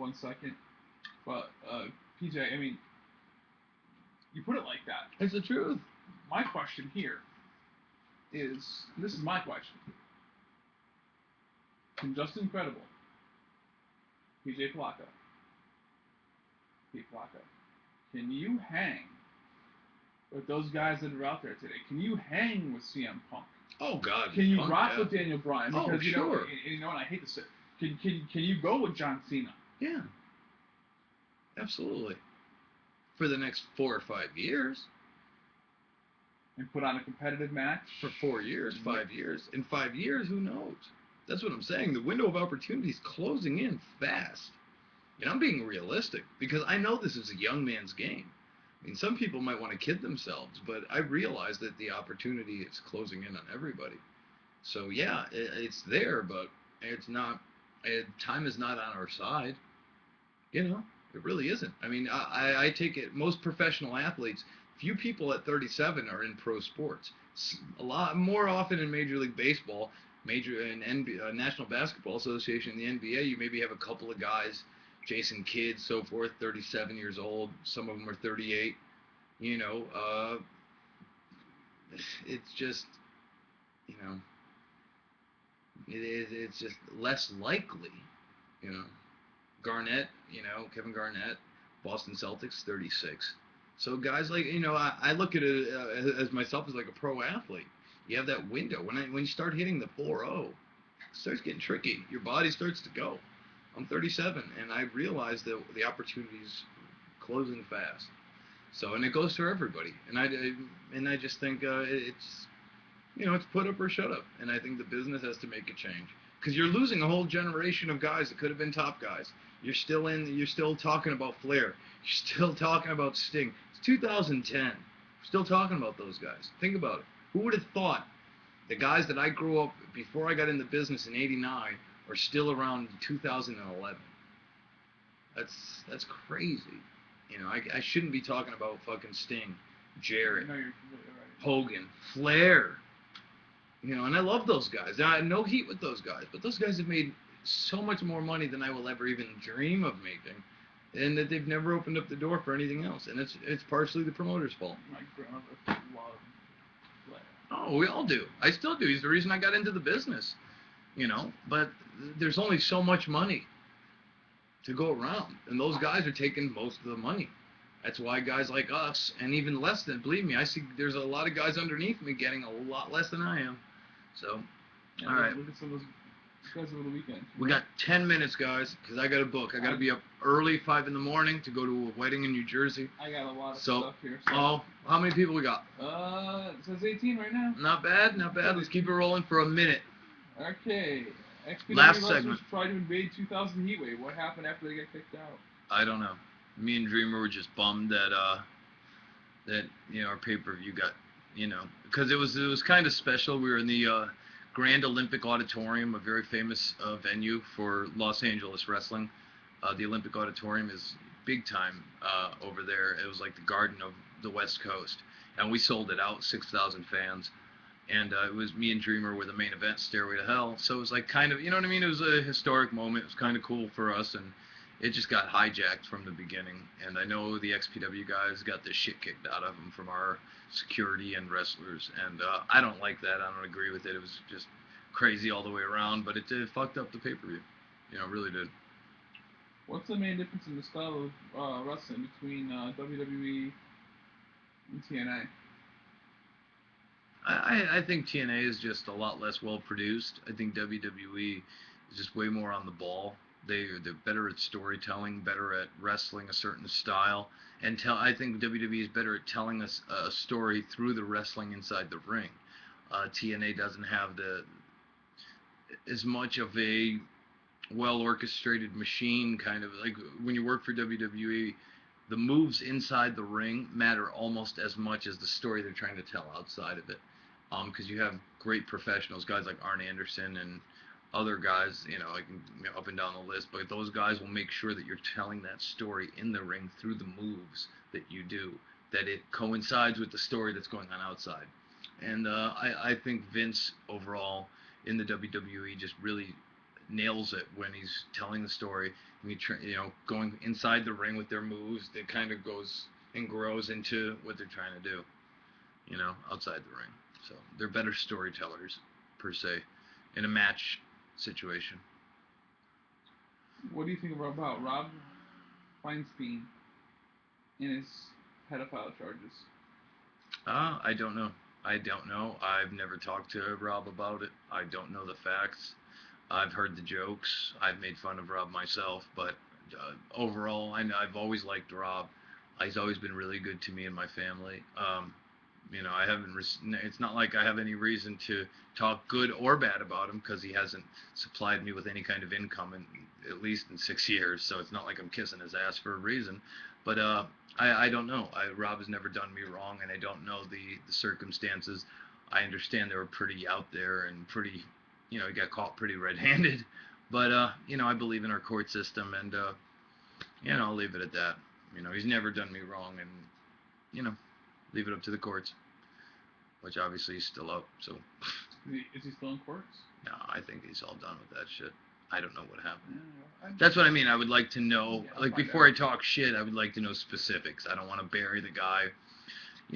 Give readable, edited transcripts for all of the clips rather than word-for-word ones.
1 second. But PJ, I mean, you put it like that. It's the truth. My question here is, and this is my question: Can Justin Incredible, PJ Palaka, Pete Palaka, can you hang with those guys that are out there today? Can you hang with CM Punk? Oh God. Can you Punk, rock yeah. with Daniel Bryan? Because sure. you know, and I hate to say, can you go with John Cena? Yeah. Absolutely. For the next 4 or 5 years. And put on a competitive match? For 4 years, 5 years. In 5 years, who knows? That's what I'm saying. The window of opportunity is closing in fast. And I'm being realistic because I know this is a young man's game. I mean, some people might want to kid themselves, but I realize that the opportunity is closing in on everybody. So yeah, it's there, but it's not. Time is not on our side. You know, it really isn't. I mean, I take it. Most professional athletes, few people at 37 are in pro sports. A lot more often in Major League Baseball, National Basketball Association, the NBA, you maybe have a couple of guys, Jason Kidd, so forth, 37 years old. Some of them are 38. You know, it's just, you know, it's just less likely. You know, Garnett, Kevin Garnett, Boston Celtics, 36. So guys like, I look at it as myself as like a pro athlete. You have that window. When you start hitting the 4-0, it starts getting tricky. Your body starts to go. I'm 37, and I realize that the opportunity's closing fast. So, and it goes for everybody. And I just think it's put up or shut up. And I think the business has to make a change. Because you're losing a whole generation of guys that could have been top guys. You're still talking about Flair. You're still talking about Sting. It's 2010. We're still talking about those guys. Think about it. Who would have thought the guys that I grew up before I got in the business in '89 are still around in 2011? That's crazy. I shouldn't be talking about fucking Sting, Jarrett, No, you're completely right. Hogan, Flair. And I love those guys. I have no heat with those guys, but those guys have made so much more money than I will ever even dream of making, and that they've never opened up the door for anything else. And it's partially the promoter's fault. My grandmother loved Flair. Oh, we all do. I still do. He's the reason I got into the business. But there's only so much money to go around, and those guys are taking most of the money. That's why guys like us, and even less than, believe me, I see there's a lot of guys underneath me getting a lot less than I am. So, yeah, all right. Look at some of those guys over the weekend. We got 10 minutes, guys, because I got a book. I got to be up early, 5 in the morning, to go to a wedding in New Jersey. I got a lot of stuff here. So. How many people we got? It says 18 right now. Not bad, not bad. Let's keep it rolling for a minute. Okay. XPW Last wrestlers segment. tried to invade 2000 Heatwave. What happened after they got kicked out? I don't know. Me and Dreamer were just bummed that our pay-per-view got, because it was kind of special. We were in the Grand Olympic Auditorium, a very famous venue for Los Angeles wrestling. The Olympic Auditorium is big time over there. It was like the Garden of the West Coast, and we sold it out, 6,000 fans. And it was me and Dreamer were the main event, Stairway to Hell. So it was like kind of, you know what I mean? It was a historic moment. It was kind of cool for us, and it just got hijacked from the beginning. And I know the XPW guys got the shit kicked out of them from our security and wrestlers. And I don't like that. I don't agree with it. It was just crazy all the way around. But it fucked up the pay-per-view. It really did. What's the main difference in the style of wrestling between WWE and TNA? I think TNA is just a lot less well produced. I think WWE is just way more on the ball. They're better at storytelling, better at wrestling a certain style, and I think WWE is better at telling us a story through the wrestling inside the ring. TNA doesn't have as much of a well orchestrated machine, kind of like when you work for WWE. The moves inside the ring matter almost as much as the story they're trying to tell outside of it. Because you have great professionals, guys like Arn Anderson and other guys, like up and down the list, but those guys will make sure that you're telling that story in the ring through the moves that you do, that it coincides with the story that's going on outside. And I think Vince overall in the WWE just really nails it when he's telling the story. And going inside the ring with their moves, that kind of goes and grows into what they're trying to do, outside the ring. So they're better storytellers, per se, in a match situation. What do you think about Rob Feinstein and his pedophile charges? I don't know. I don't know. I've never talked to Rob about it. I don't know the facts. I've heard the jokes. I've made fun of Rob myself, but overall, I've always liked Rob. He's always been really good to me and my family. I haven't. It's not like I have any reason to talk good or bad about him because he hasn't supplied me with any kind of income at least in 6 years. So it's not like I'm kissing his ass for a reason. But I don't know. Rob has never done me wrong, and I don't know the circumstances. I understand they were pretty out there and pretty, he got caught pretty red-handed. But I believe in our court system, and I'll leave it at that. He's never done me wrong, and leave it up to the courts, which obviously he's still up. So is he still in courts? no, I think he's all done with that shit. I don't know what happened. Yeah, That's what I mean. I would like to know, Yeah, before I talk shit, I would like to know specifics. I don't want to bury the guy.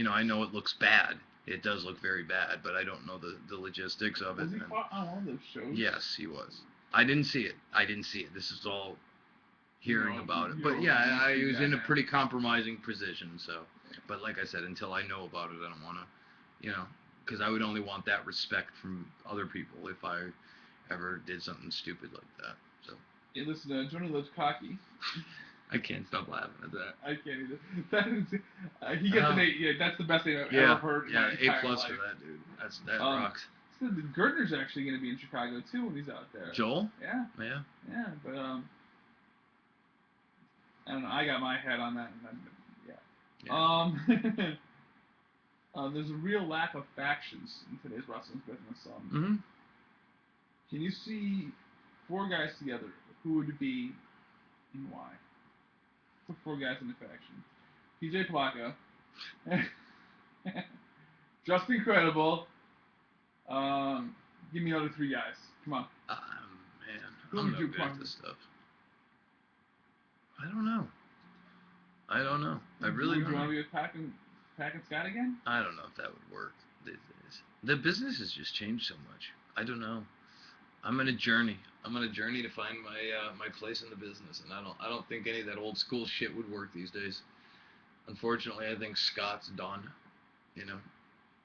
I know it looks bad. It does look very bad, but I don't know the logistics of it. Was he fought on one of those shows? Yes, he was. I didn't see it. This is all hearing about it. But yeah, I was in a pretty compromising position. So, but like I said, until I know about it, I don't want to, because I would only want that respect from other people if I ever did something stupid like that. So. Hey, listen, Johnny loves cocky. I can't stop laughing at that. I can't either. That is, he gets an 8. Yeah, that's the best thing I've ever heard. Yeah, in my A+ life. for that dude. That rocks. So Gardner's actually going to be in Chicago too when he's out there. Joel? Yeah. Yeah. Yeah, but I don't know. I got my head on that, and yeah. There's a real lack of factions in today's wrestling business. Can you see 4 guys together? Who would it be and why? Put 4 guys in the faction. PJ Plaka. Just Incredible. Give me other 3 guys. Come on. Man. Who I'm would no you good at this stuff. I don't know. I really don't Would you want know. to be with Pac and Scott again? I don't know if that would work these days. The business has just changed so much. I don't know. I'm on a journey. To find my place in the business, and I don't think any of that old school shit would work these days. Unfortunately, I think Scott's done, and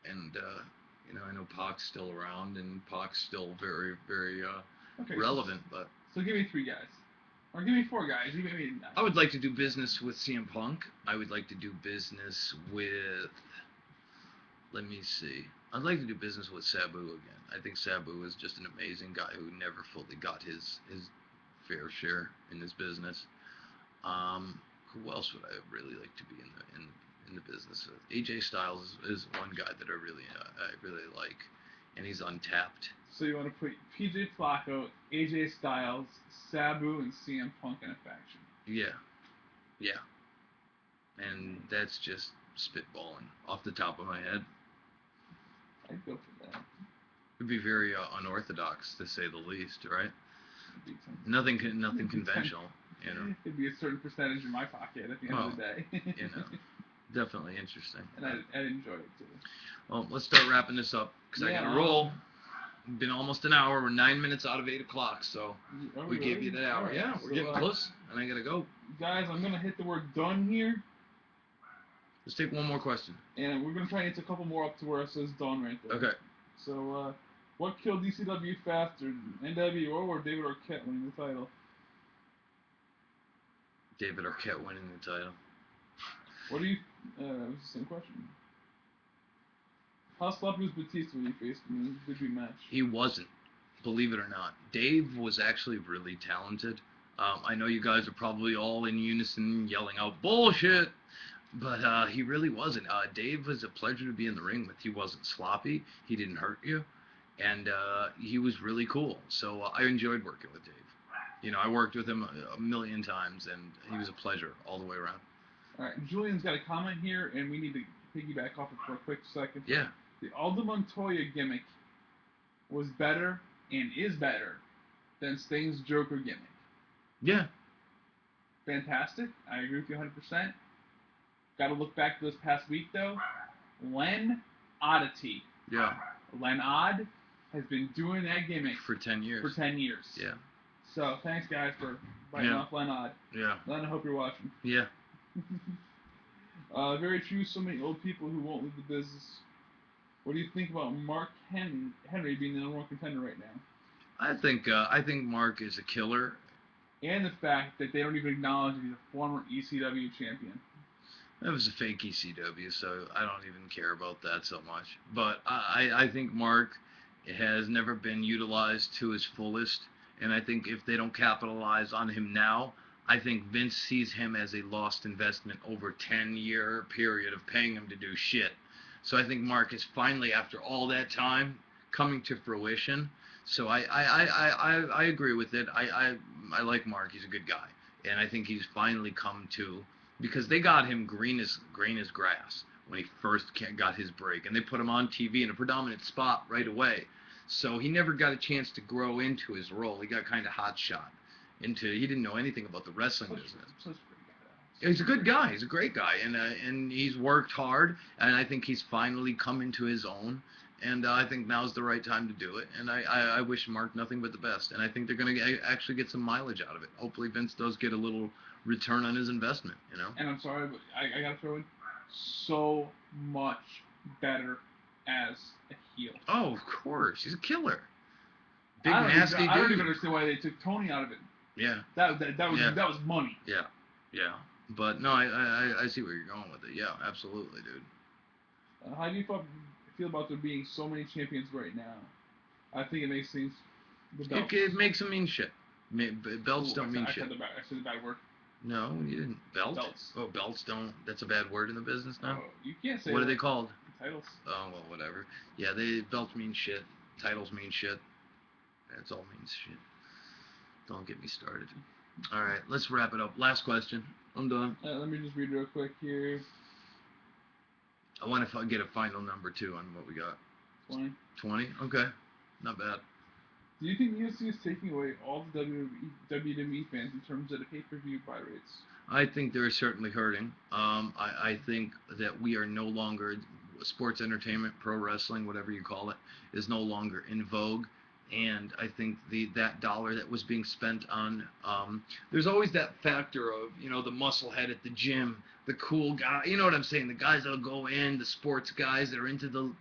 I know Pac's still around, and Pac's still very, very relevant. But so give me 3 guys, or give me 4 guys. I would like to do business with CM Punk. I would like to do business with. Let me see. I'd like to do business with Sabu again. I think Sabu is just an amazing guy who never fully got his fair share in this business. Who else would I really like to be in the business with? AJ Styles is one guy that I really like, and he's untapped. So you want to put PJ Flacco, AJ Styles, Sabu, and CM Punk in a faction? Yeah. And that's just spitballing off the top of my head. I'd go for that. It'd be very unorthodox, to say the least, right? Nothing conventional, It'd be a certain percentage in my pocket at the end of the day. Definitely interesting. And I'd enjoy it too. Well, let's start wrapping this up because I gotta roll. It's been almost an hour. We're 9 minutes out of 8 o'clock, so we gave you that hour. Right. Yeah, we're getting close, and I gotta go. Guys, I'm gonna hit the word done here. Let's take one more question. And we're gonna try and hit a couple more up to where it says done right there. Okay. So, what killed ECW faster, NWO or David Arquette winning the title? David Arquette winning the title. What do you? It was the same question. How sloppy was Batista when he faced him in the debut match? He wasn't, believe it or not. Dave was actually really talented. I know you guys are probably all in unison yelling out bullshit, but he really wasn't. Dave was a pleasure to be in the ring with. He wasn't sloppy. He didn't hurt you, and he was really cool. So I enjoyed working with Dave. I worked with him a million times, and he was a pleasure all the way around. All right, Julian's got a comment here, and we need to piggyback off it for a quick second. Yeah. The Aldo Montoya gimmick was better and is better than Sting's Joker gimmick. Yeah. Fantastic. I agree with you 100%. Got to look back to this past week though. Len Oddity. Yeah. Len Odd has been doing that gimmick For 10 years. For 10 years. Yeah. So thanks guys for biting off Len Odd. Yeah. Len, I hope you're watching. Yeah. Very true. So many old people who won't leave the business. What do you think about Mark Henry being the number one contender right now? I think Mark is a killer. And the fact that they don't even acknowledge that he's a former ECW champion. That was a fake ECW, so I don't even care about that so much. But I think Mark has never been utilized to his fullest, and I think if they don't capitalize on him now, I think Vince sees him as a lost investment over a 10-year period of paying him to do shit. So I think Mark is finally, after all that time, coming to fruition. So I agree with it. I like Mark. He's a good guy, and I think he's finally come to, because they got him green as grass when he first got his break, and they put him on TV in a predominant spot right away. So he never got a chance to grow into his role. He got kind of hot shot into. He didn't know anything about the wrestling business. He's a good guy. He's a great guy, and he's worked hard, and I think he's finally come into his own. And I think now's the right time to do it. And I wish Mark nothing but the best. And I think they're going to actually get some mileage out of it. Hopefully Vince does get a little return on his investment, you know. And I'm sorry, but I got to throw in so much better as a heel. Oh, of course. He's a killer. Big, nasty dude. I don't even understand why they took Tony out of it. Yeah. That was money. Yeah. Yeah. But, no, I see where you're going with it. Yeah, absolutely, dude. How do you feel about there being so many champions right now? I think it makes things. It makes them mean shit. Belts don't mean shit. I said the bad word. No, you didn't. Belts. Oh, belts don't. That's a bad word in the business now. Oh, you can't say. What are they called? Titles. Oh well, whatever. Yeah, belts mean shit. Titles mean shit. That's all means shit. Don't get me started. All right, let's wrap it up. Last question. I'm done. Let me just read real quick here. I want to get a final number too on what we got. 20. 20? Okay. Not bad. Do you think UFC is taking away all the WWE fans in terms of the pay-per-view buy rates? I think they're certainly hurting. I think that we are no longer, sports entertainment, pro wrestling, whatever you call it, is no longer in vogue. And I think that dollar that was being spent on, there's always that factor of, the muscle head at the gym, the cool guy, you know what I'm saying, the guys that'll go in, the sports guys that are into the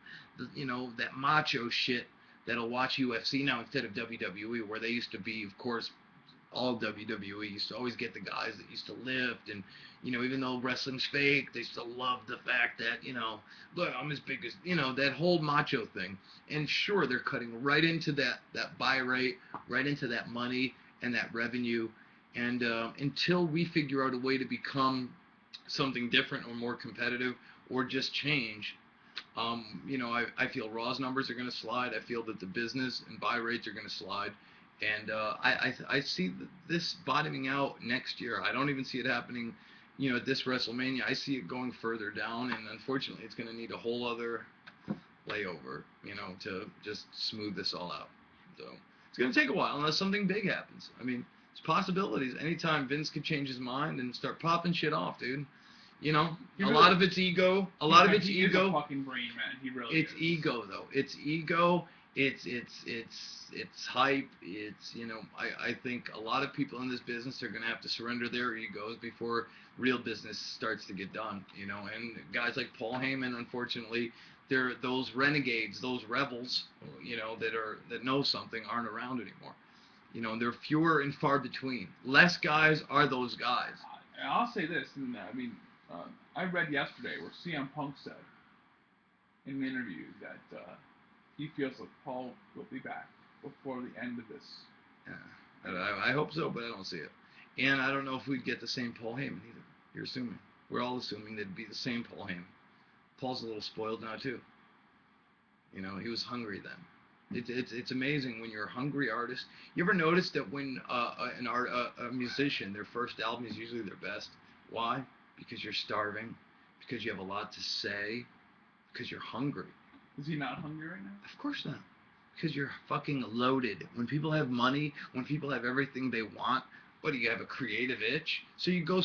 that macho shit that'll watch UFC now instead of WWE, where they used to be, of course, all WWE used to always get the guys that used to lift, and even though wrestling's fake, they still love the fact that look, I'm as big as that whole macho thing. And sure, they're cutting right into that buy rate, right into that money and that revenue, and until we figure out a way to become something different or more competitive or just change, I feel Raw's numbers are going to slide. I feel that the business and buy rates are going to slide. And I see this bottoming out next year. I don't even see it happening, at this WrestleMania. I see it going further down, and unfortunately, it's going to need a whole other layover, to just smooth this all out. So it's going to take a while unless something big happens. I mean, it's possibilities. Anytime Vince could change his mind and start popping shit off, dude. A lot of it's ego. A lot of it's ego. He's a fucking brain, man. He really is. It's ego, though. It's ego. It's hype. It's I think a lot of people in this business are gonna have to surrender their egos before real business starts to get done. And guys like Paul Heyman, unfortunately, they're those renegades, those rebels, that know something aren't around anymore. And they're fewer and far between. Less guys are those guys. I'll say this, and I read yesterday where CM Punk said in an interview that he feels like Paul will be back before the end of this. Yeah, I hope so, but I don't see it. And I don't know if we'd get the same Paul Heyman either. You're assuming. We're all assuming that'd be the same Paul Heyman. Paul's a little spoiled now too. He was hungry then. It's amazing when you're a hungry artist. You ever notice that when a musician, their first album is usually their best? Why? Because you're starving, because you have a lot to say, because you're hungry. Is he not hungry right now? Of course not. Because you're fucking loaded. When people have money, when people have everything they want, what do you have, a creative itch? So you go